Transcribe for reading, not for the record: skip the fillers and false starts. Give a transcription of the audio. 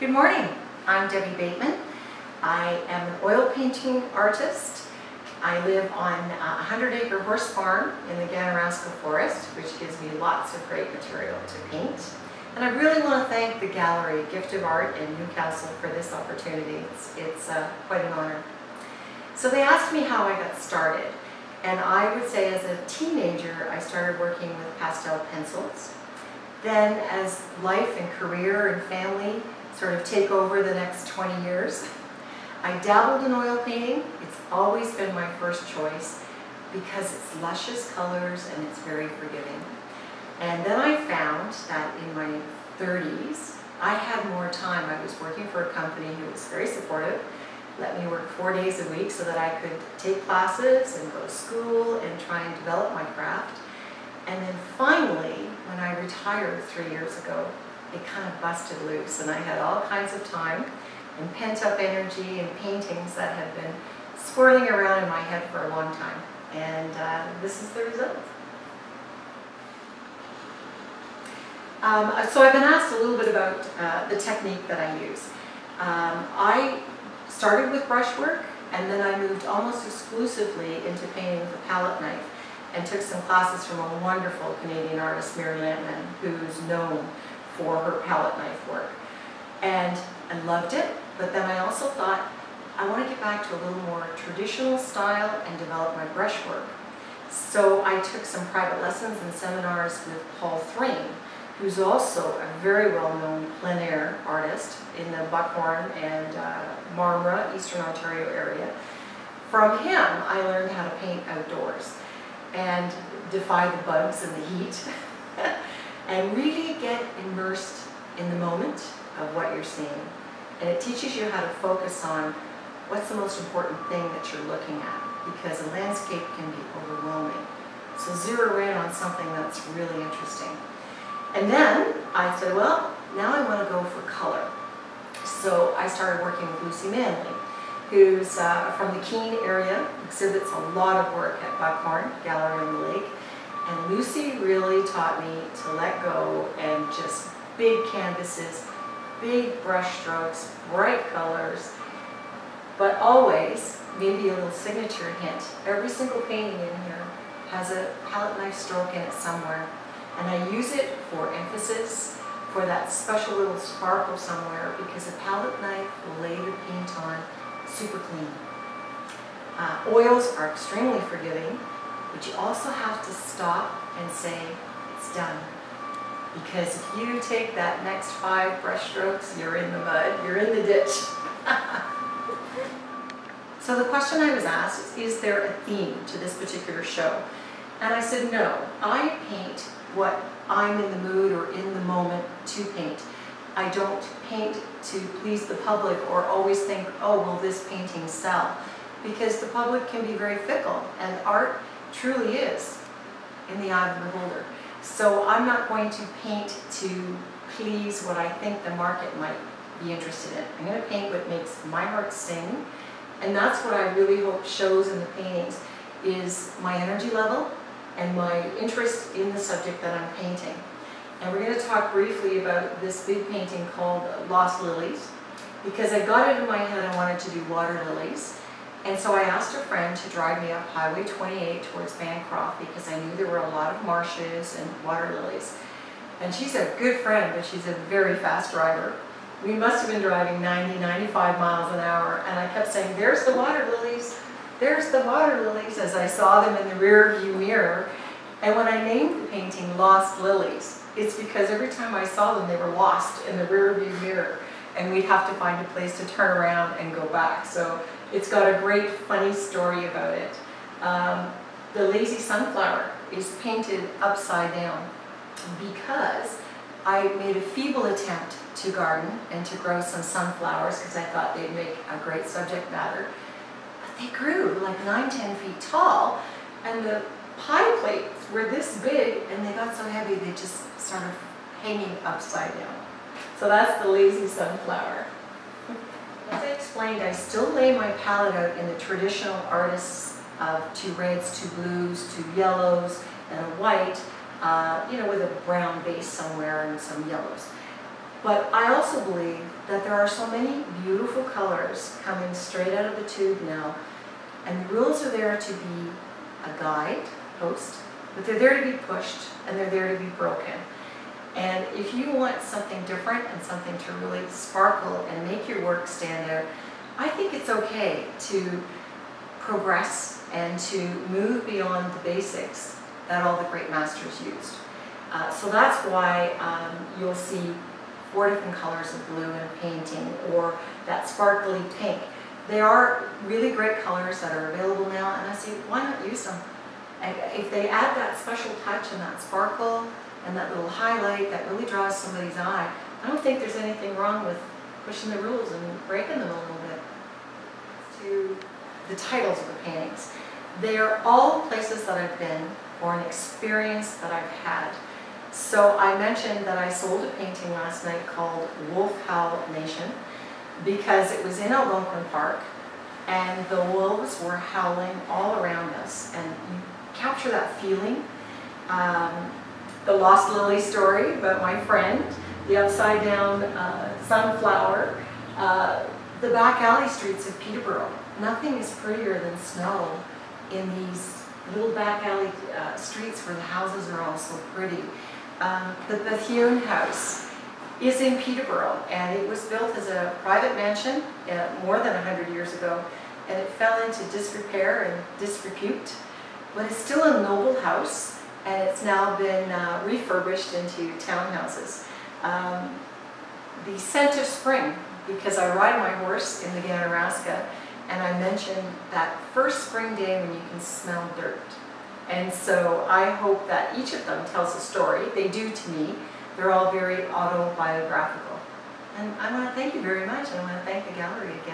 Good morning, I'm Debbie Bateman. I am an oil painting artist. I live on a 100-acre horse farm in the Ganaraska Forest, which gives me lots of great material to paint. And I really want to thank the gallery, Gift of Art in Newcastle, for this opportunity. It's quite an honor. So they asked me how I got started. And I would say as a teenager, I started working with pastel pencils. Then as life and career and family sort of take over the next 20 years, I dabbled in oil painting. It's always been my first choice because it's luscious colors and it's very forgiving. And then I found that in my 30s, I had more time. I was working for a company who was very supportive, let me work 4 days a week so that I could take classes and go to school and try and develop my craft. And then finally, when I retired 3 years ago, it kind of busted loose and I had all kinds of time and pent-up energy and paintings that had been swirling around in my head for a long time. And this is the result. So I've been asked a little bit about the technique that I use. I started with brushwork and then I moved almost exclusively into painting with a palette knife and took some classes from a wonderful Canadian artist, Mary Lampman, who's known for her palette knife work. And I loved it, but then I also thought, I want to get back to a little more traditional style and develop my brushwork. So I took some private lessons and seminars with Paul Thrain, who's also a very well-known plein air artist in the Buckhorn and Marmora, Eastern Ontario area. From him, I learned how to paint outdoors and defy the bugs and the heat and really get immersed in the moment of what you're seeing. And it teaches you how to focus on what's the most important thing that you're looking at, because a landscape can be overwhelming. So zero in on something that's really interesting. And then I said, well, now I want to go for color. So I started working with Lucy Manley, who's from the Keene area, exhibits a lot of work at Buckhorn Gallery on the Lake. And Lucy really taught me to let go and just big canvases, big brush strokes, bright colors, but always maybe a little signature hint. Every single painting in here has a palette knife stroke in it somewhere. And I use it for emphasis, for that special little sparkle somewhere, because a palette knife will lay the paint on super clean. Oils are extremely forgiving, but you also have to stop and say, it's done. Because if you take that next 5 brush strokes, you're in the mud, you're in the ditch. So the question I was asked is there a theme to this particular show? And I said, no, I paint what I'm in the mood or in the moment to paint. I don't paint to please the public or always think, oh, will this painting sell? Because the public can be very fickle, and art truly is in the eye of the beholder. So I'm not going to paint to please what I think the market might be interested in. I'm going to paint what makes my heart sing, and that's what I really hope shows in the paintings, is my energy level and my interest in the subject that I'm painting. And we're going to talk briefly about this big painting called Lost Lilies, because I got it in my head I wanted to do water lilies. And so I asked a friend to drive me up Highway 28 towards Bancroft because I knew there were a lot of marshes and water lilies. And she's a good friend, but she's a very fast driver. We must have been driving 90, 95 miles an hour, and I kept saying, there's the water lilies, there's the water lilies, as I saw them in the rear view mirror. And when I named the painting Lost Lilies, it's because every time I saw them, they were lost in the rear view mirror, and we'd have to find a place to turn around and go back. So it's got a great funny story about it. The lazy sunflower is painted upside down because I made a feeble attempt to garden and to grow some sunflowers because I thought they'd make a great subject matter. But they grew like 9–10 feet tall, and the pie plates were this big, and they got so heavy they just started hanging upside down. So that's the lazy sunflower. As I explained, I still lay my palette out in the traditional artists of 2 reds, 2 blues, 2 yellows, and a white, you know, with a brown base somewhere and some yellows. But I also believe that there are so many beautiful colors coming straight out of the tube now, and the rules are there to be a guide post, but they're there to be pushed and they're there to be broken. And if you want something different and something to really sparkle and make your work stand out, I think it's okay to progress and to move beyond the basics that all the great masters used. So that's why you'll see 4 different colors of blue in a painting, or that sparkly pink. They are really great colors that are available now, and I say, why not use them? And if they add that special touch and that sparkle and that little highlight that really draws somebody's eye, I don't think there's anything wrong with pushing the rules and breaking them a little bit. To the titles of the paintings, they are all places that I've been or an experience that I've had. So I mentioned that I sold a painting last night called Wolf Howl Nation because it was in Algonquin Park and the wolves were howling all around us, and you capture that feeling. The Lost Lily story about my friend, the upside down sunflower, the back alley streets of Peterborough. Nothing is prettier than snow in these little back alley streets where the houses are all so pretty. The Bethune House is in Peterborough, and it was built as a private mansion more than 100 years ago, and it fell into disrepair and disrepute, but it's still a noble house, and it's now been refurbished into townhouses. The scent of spring, because I ride my horse in the Ganaraska, and I mentioned that first spring day when you can smell dirt. And so I hope that each of them tells a story. They do to me. They're all very autobiographical. And I want to thank you very much, and I want to thank the gallery again.